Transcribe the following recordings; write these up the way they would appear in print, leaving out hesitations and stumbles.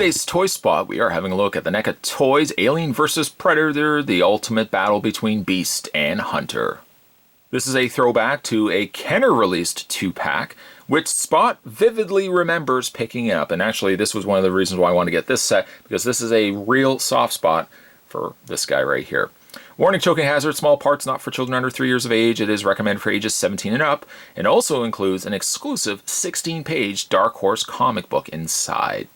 today's Toy Spot, we are having a look at the NECA Toys Alien vs. Predator, the ultimate battle between Beast and Hunter. This is a throwback to a Kenner released 2-pack, which Spot vividly remembers picking up. And actually, this was one of the reasons why I wanted to get this set, because this is a real soft spot for this guy right here. Warning: choking hazard, small parts not for children under 3 years of age. It is recommended for ages 17 and up, and also includes an exclusive 16-page Dark Horse comic book inside.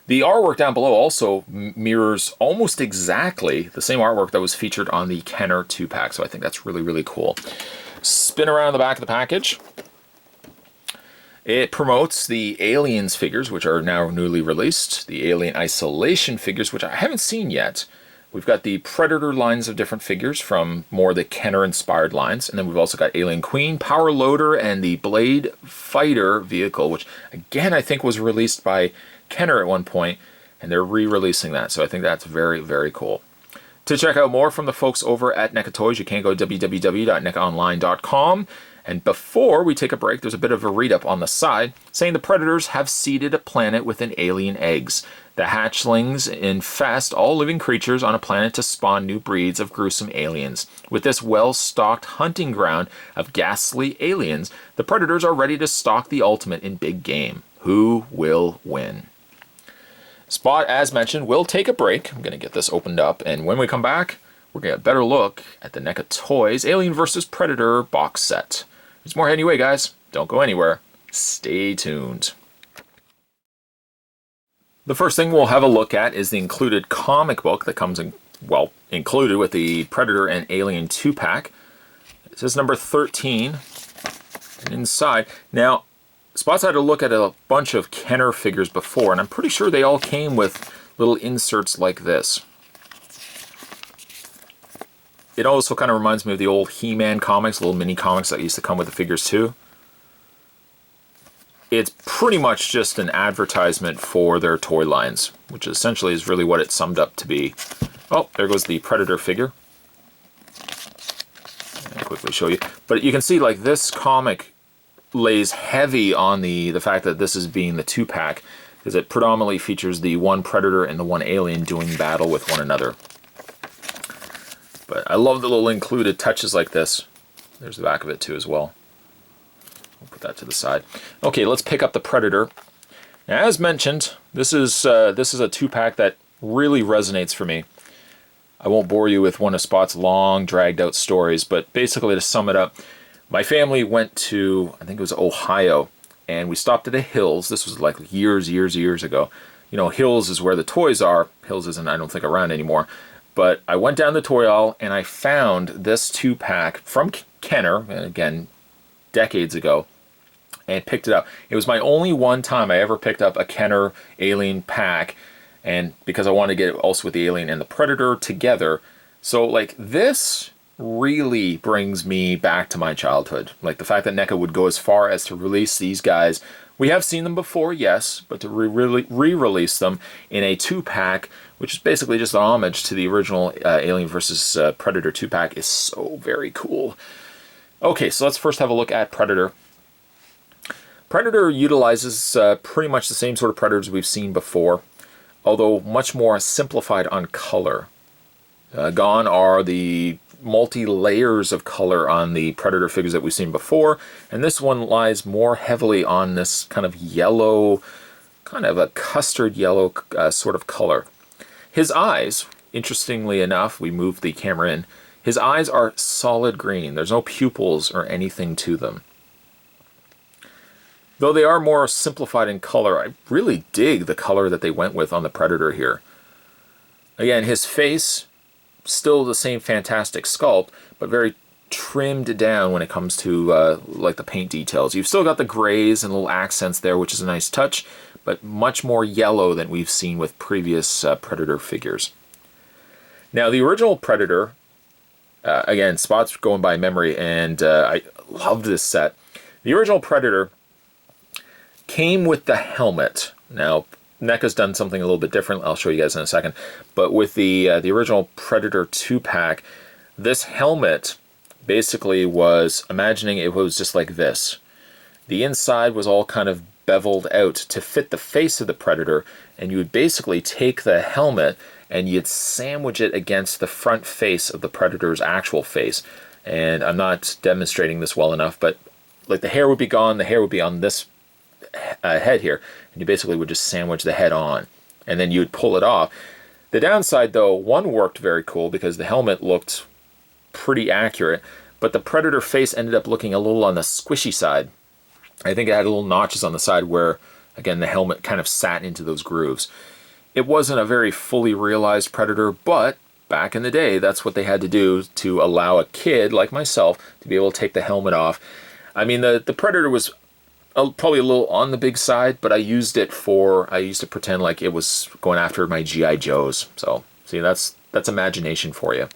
The artwork down below also mirrors almost exactly the same artwork that was featured on the Kenner 2-pack, so I think that's really, really cool. Spin around the back of the package. It promotes the Aliens figures, which are now newly released, the Alien Isolation figures, which I haven't seen yet. We've got the Predator lines of different figures from more the Kenner-inspired lines, and then we've also got Alien Queen, Power Loader, and the Blade Fighter vehicle, which again I think was released by Kenner at one point, and they're re-releasing that, so I think that's very, very cool. To check out more from the folks over at NECA Toys, you can go to www.necaonline.com. And before we take a break, there's a bit of a read-up on the side saying the Predators have seeded a planet with an alien eggs. The hatchlings infest all living creatures on a planet to spawn new breeds of gruesome aliens. With this well-stocked hunting ground of ghastly aliens, the Predators are ready to stalk the ultimate in big game. Who will win? Spot, as mentioned, will take a break. I'm going to get this opened up, and when we come back, we're going to get a better look at the NECA Toys Alien vs. Predator box set. There's more heading your way, guys. Don't go anywhere. Stay tuned. The first thing we'll have a look at is the included comic book that comes in, well, included with the Predator and Alien 2-pack. This is number 13. And inside, now, Spot's had a look at a bunch of Kenner figures before, and I'm pretty sure they all came with little inserts like this. It also kind of reminds me of the old He-Man comics, little mini comics that used to come with the figures too. It's pretty much just an advertisement for their toy lines, which essentially is really what it summed up to be. Oh, there goes the Predator figure. I'll quickly show you. But you can see, like, this comic lays heavy on the fact that this is being the 2-pack, because it predominantly features the one Predator and the one Alien doing battle with one another. But I love the little included touches like this. There's the back of it too as well. We'll put that to the side. Okay, let's pick up the Predator. Now, as mentioned, this is a 2-pack that really resonates for me. I won't bore you with one of Spot's long, dragged-out stories, but basically, to sum it up, my family went to, I think it was Ohio, and we stopped at a Hills. This was like years ago. You know, Hills is where the toys are. Hills isn't, I don't think, around anymore. But I went down the toy aisle, and I found this 2-pack from Kenner, again, decades ago, and picked it up. It was my only one time I ever picked up a Kenner Alien pack, and because I wanted to get it also with the Alien and the Predator together. So, like, this really brings me back to my childhood. Like, the fact that NECA would go as far as to release these guys. We have seen them before, yes, but to re-release them in a 2-pack, which is basically just an homage to the original Alien vs. Predator 2-pack, is so very cool. Okay, so let's first have a look at Predator. Predator utilizes pretty much the same sort of Predators we've seen before, although much more simplified on color. Gone are the multi-layers of color on the Predator figures that we've seen before, and this one lies more heavily on this kind of yellow, kind of a custard yellow sort of color. His eyes, interestingly enough, we moved the camera in, his eyes are solid green. There's no pupils or anything to them. Though they are more simplified in color, I really dig the color that they went with on the Predator here. Again, his face, still the same fantastic sculpt, but very trimmed down when it comes to like the paint details. You've still got the grays and little accents there, which is a nice touch, but much more yellow than we've seen with previous Predator figures. Now, the original Predator, again, Spot's going by memory, and I love this set. The original Predator came with the helmet. Now, NECA's done something a little bit different. I'll show you guys in a second. But with the original Predator 2-pack, this helmet basically was, imagining it was just like this. The inside was all kind of beveled out to fit the face of the Predator, and you would basically take the helmet and you'd sandwich it against the front face of the Predator's actual face. And I'm not demonstrating this well enough, but like the hair would be gone, the hair would be on this head here, and you basically would just sandwich the head on, and then you would pull it off. The downside though, one worked very cool because the helmet looked pretty accurate, but the Predator face ended up looking a little on the squishy side. I think it had little notches on the side where, again, the helmet kind of sat into those grooves. It wasn't a very fully realized Predator, but back in the day, that's what they had to do to allow a kid like myself to be able to take the helmet off. I mean, the Predator was probably a little on the big side, but I used to pretend like it was going after my G.I. Joes. So, see, that's imagination for you.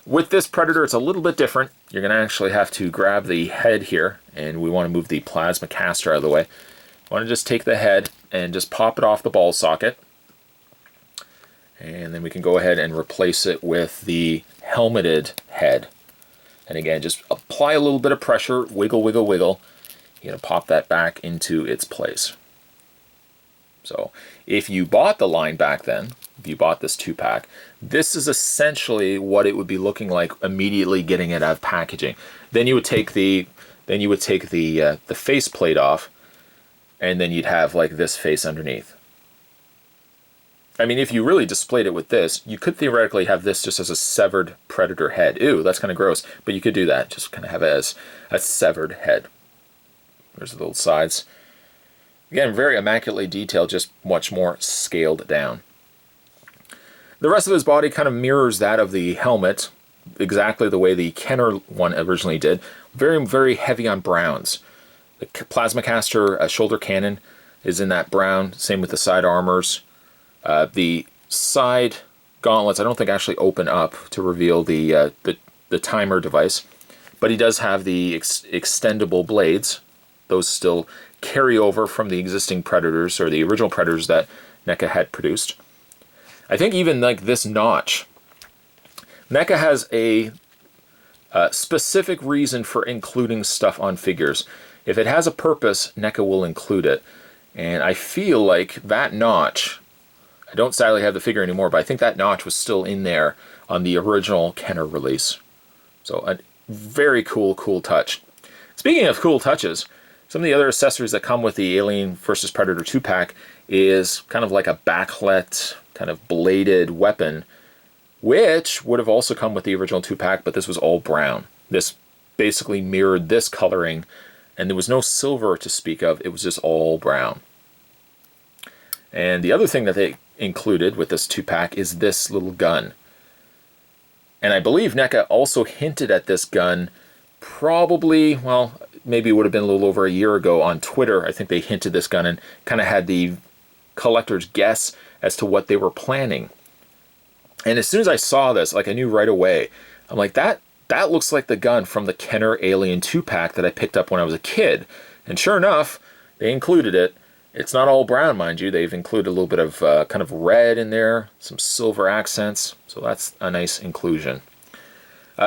With this Predator, it's a little bit different. You're going to actually have to grab the head here, and we want to move the plasma caster out of the way. I want to just take the head and just pop it off the ball socket. And then we can go ahead and replace it with the helmeted head. And again, just apply a little bit of pressure, wiggle, wiggle, wiggle. You're going to pop that back into its place. So if you bought the line back then, if you bought this 2-pack, this is essentially what it would be looking like immediately getting it out of packaging. Then you would take the face plate off, and then you'd have like this face underneath. I mean, if you really displayed it with this, you could theoretically have this just as a severed Predator head. Ew, that's kind of gross, but you could do that. Just kind of have it as a severed head. There's the little sides. Again, very immaculately detailed, just much more scaled down. The rest of his body kind of mirrors that of the helmet, exactly the way the Kenner one originally did. Very, very heavy on browns. The plasma caster shoulder cannon is in that brown, same with the side armors. The side gauntlets, I don't think actually open up to reveal the timer device, but he does have the extendable blades. Those still carry over from the existing Predators, or the original Predators that NECA had produced. I think even like this notch, NECA has a specific reason for including stuff on figures. If it has a purpose, NECA will include it. And I feel like that notch, I don't sadly have the figure anymore, but I think that notch was still in there on the original Kenner release. So a very cool touch. Speaking of cool touches, some of the other accessories that come with the Alien vs. Predator 2-pack is kind of like a backlit, kind of bladed weapon, which would have also come with the original 2-pack, but this was all brown. This basically mirrored this coloring, and there was no silver to speak of. It was just all brown. And the other thing that they included with this 2-pack is this little gun. And I believe NECA also hinted at this gun probably, well, maybe it would have been a little over a year ago on Twitter. I think they hinted this gun and kind of had the collectors guess as to what they were planning. And as soon as I saw this, like I knew right away, I'm like, that looks like the gun from the Kenner Alien 2-pack that I picked up when I was a kid. And sure enough, they included it. It's not all brown, mind you. They've included a little bit of kind of red in there, some silver accents. So that's a nice inclusion.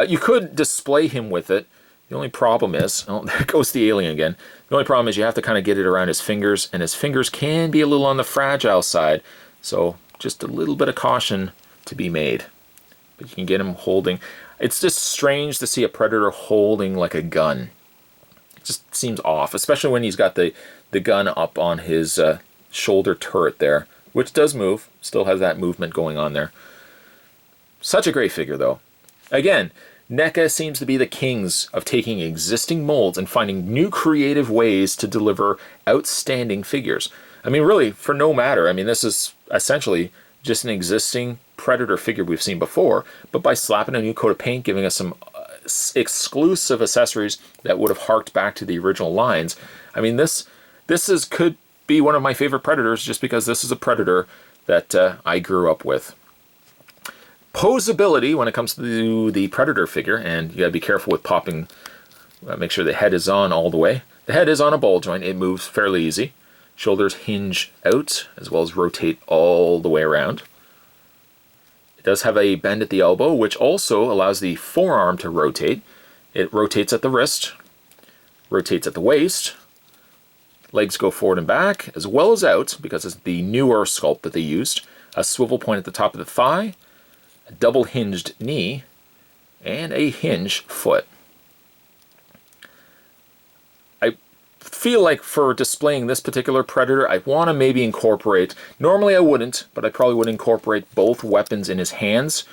You could display him with it. The only problem is, oh, there goes the alien again. The only problem is you have to kind of get it around his fingers, and his fingers can be a little on the fragile side. So just a little bit of caution to be made. But you can get him holding. It's just strange to see a Predator holding like a gun. It just seems off, especially when he's got the gun up on his shoulder turret there, which does move. Still has that movement going on there. Such a great figure, though. Again, NECA seems to be the kings of taking existing molds and finding new creative ways to deliver outstanding figures. I mean, really, for no matter. I mean, this is essentially just an existing Predator figure we've seen before, but by slapping a new coat of paint, giving us some exclusive accessories that would have harked back to the original lines. I mean, this could be one of my favorite Predators just because this is a Predator that I grew up with. Posability when it comes to the Predator figure, and you gotta be careful with popping, make sure the head is on all the way. The head is on a ball joint, it moves fairly easy. Shoulders hinge out as well as rotate all the way around. It does have a bend at the elbow, which also allows the forearm to rotate. It rotates at the wrist, rotates at the waist, Legs go forward and back, as well as out, because it's the newer sculpt that they used. A swivel point at the top of the thigh, a double hinged knee, and a hinge foot. I feel like for displaying this particular Predator, I want to maybe incorporate, normally I wouldn't, but I probably would incorporate both weapons in his hands.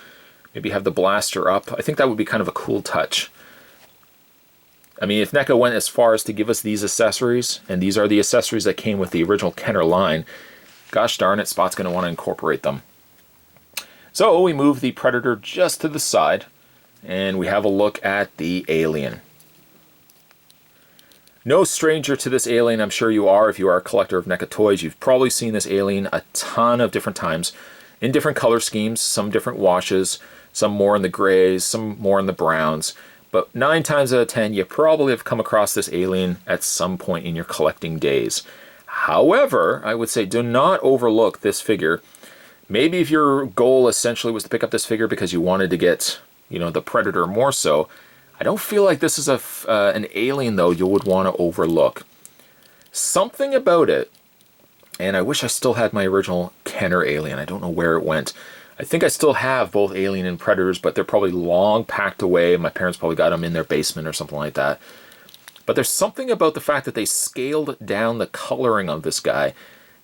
Maybe have the blaster up. I think that would be kind of a cool touch. I mean, if NECA went as far as to give us these accessories, and these are the accessories that came with the original Kenner line, gosh darn it, Spot's going to want to incorporate them. So we move the Predator just to the side, and we have a look at the alien. No stranger to this alien, I'm sure you are if you are a collector of NECA toys. You've probably seen this alien a ton of different times, in different color schemes, some different washes, some more in the grays, some more in the browns. But 9 times out of 10, you probably have come across this alien at some point in your collecting days. However, I would say do not overlook this figure. Maybe if your goal essentially was to pick up this figure because you wanted to get, you know, the Predator more so, I don't feel like this is an alien, though, you would want to overlook. Something about it, and I wish I still had my original Kenner alien. I don't know where it went. I think I still have both Alien and Predators, but they're probably long packed away. My parents probably got them in their basement or something like that. But there's something about the fact that they scaled down the coloring of this guy.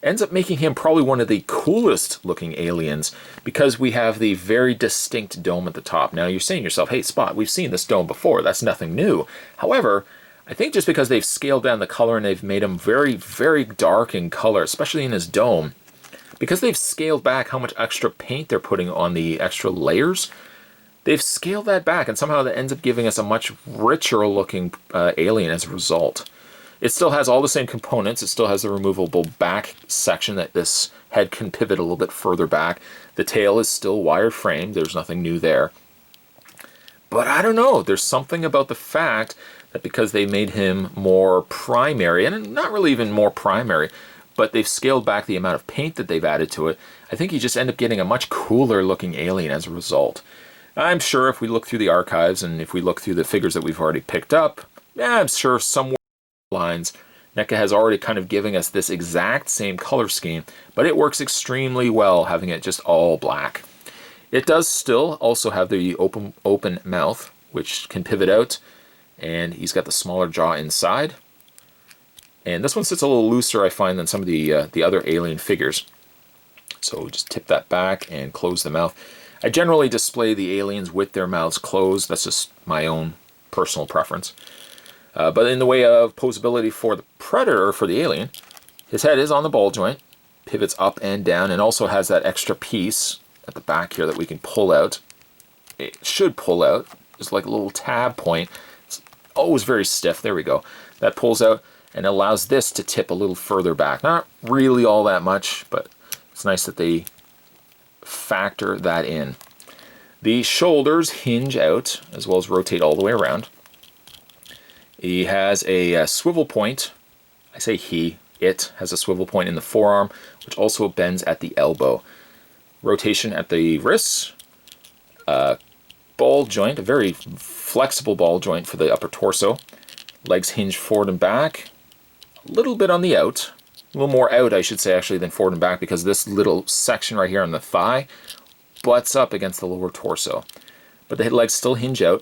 Ends up making him probably one of the coolest looking aliens because we have the very distinct dome at the top. Now you're saying to yourself, hey Spot, we've seen this dome before. That's nothing new. However, I think just because they've scaled down the color and they've made him very, very dark in color, especially in his dome, because they've scaled back how much extra paint they're putting on the extra layers, they've scaled that back, and somehow that ends up giving us a much richer looking alien as a result. It still has all the same components. It still has the removable back section that this head can pivot a little bit further back. The tail is still wire framed. There's nothing new there. But I don't know. There's something about the fact that because they made him more primary, and not really even more primary, but they've scaled back the amount of paint that they've added to it, I think you just end up getting a much cooler looking alien as a result. I'm sure if we look through the archives and if we look through the figures that we've already picked up, I'm sure somewhere lines, NECA has already kind of given us this exact same color scheme, but it works extremely well having it just all black. It does still also have the open mouth, which can pivot out, and he's got the smaller jaw inside. And this one sits a little looser, I find, than some of the other alien figures. So just tip that back and close the mouth. I generally display the aliens with their mouths closed. That's just my own personal preference. But in the way of posability for the Predator, for the alien, his head is on the ball joint, pivots up and down, and also has that extra piece at the back here that we can pull out. It should pull out. It's like a little tab point. It's always very stiff. There we go. That pulls out and allows this to tip a little further back. Not really all that much, but it's nice that they factor that in. The shoulders hinge out as well as rotate all the way around. He has a swivel point. I say it has a swivel point in the forearm, which also bends at the elbow. Rotation at the wrists. Ball joint, a very flexible ball joint for the upper torso. Legs hinge forward and back. A little bit on the out. A little more out, I should say, actually, than forward and back, because this little section right here on the thigh butts up against the lower torso. But the legs still hinge out.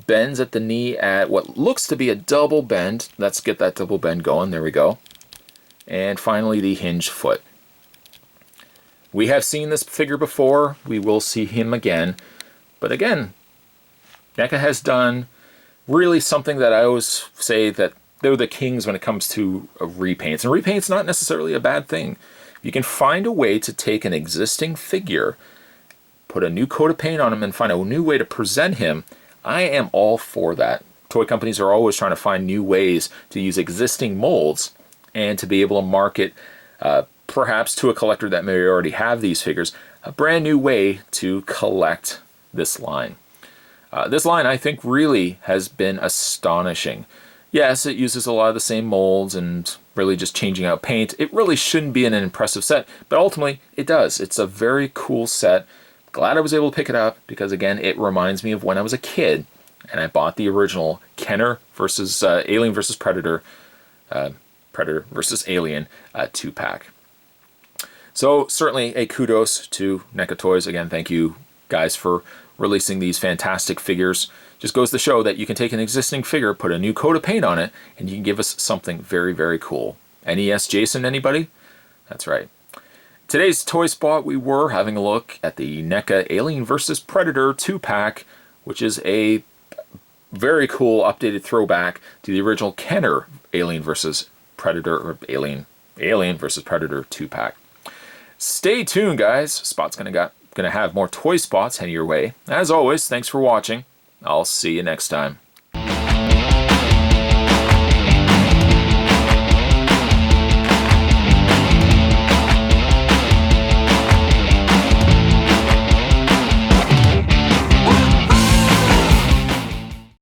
Bends at the knee at what looks to be a double bend. Let's get that double bend going. There we go. And finally, the hinge foot. We have seen this figure before. We will see him again. But again, NECA has done really something that I always say that they're the kings when it comes to repaints. And repaint's not necessarily a bad thing. You can find a way to take an existing figure, put a new coat of paint on him, and find a new way to present him. I am all for that. Toy companies are always trying to find new ways to use existing molds and to be able to market, perhaps to a collector that may already have these figures, a brand new way to collect this line. This line, I think, really has been astonishing. Yes, it uses a lot of the same molds and really just changing out paint. It really shouldn't be an impressive set, but ultimately it does. It's a very cool set. Glad I was able to pick it up because, again, it reminds me of when I was a kid and I bought the original Kenner versus Alien versus Predator Predator versus Alien 2-pack. So certainly a kudos to NECA Toys. Again, thank you guys for releasing these fantastic figures. Just goes to show that you can take an existing figure, put a new coat of paint on it, and you can give us something very, very cool. NES Jason, anybody? That's right. Today's Toy Spot, we were having a look at the NECA Alien vs. Predator 2-pack, which is a very cool updated throwback to the original Kenner Alien vs. Predator, or Alien vs. Predator 2-pack. Stay tuned, guys. Spot's gonna have more toy spots heading your way. As always, thanks for watching. I'll see you next time.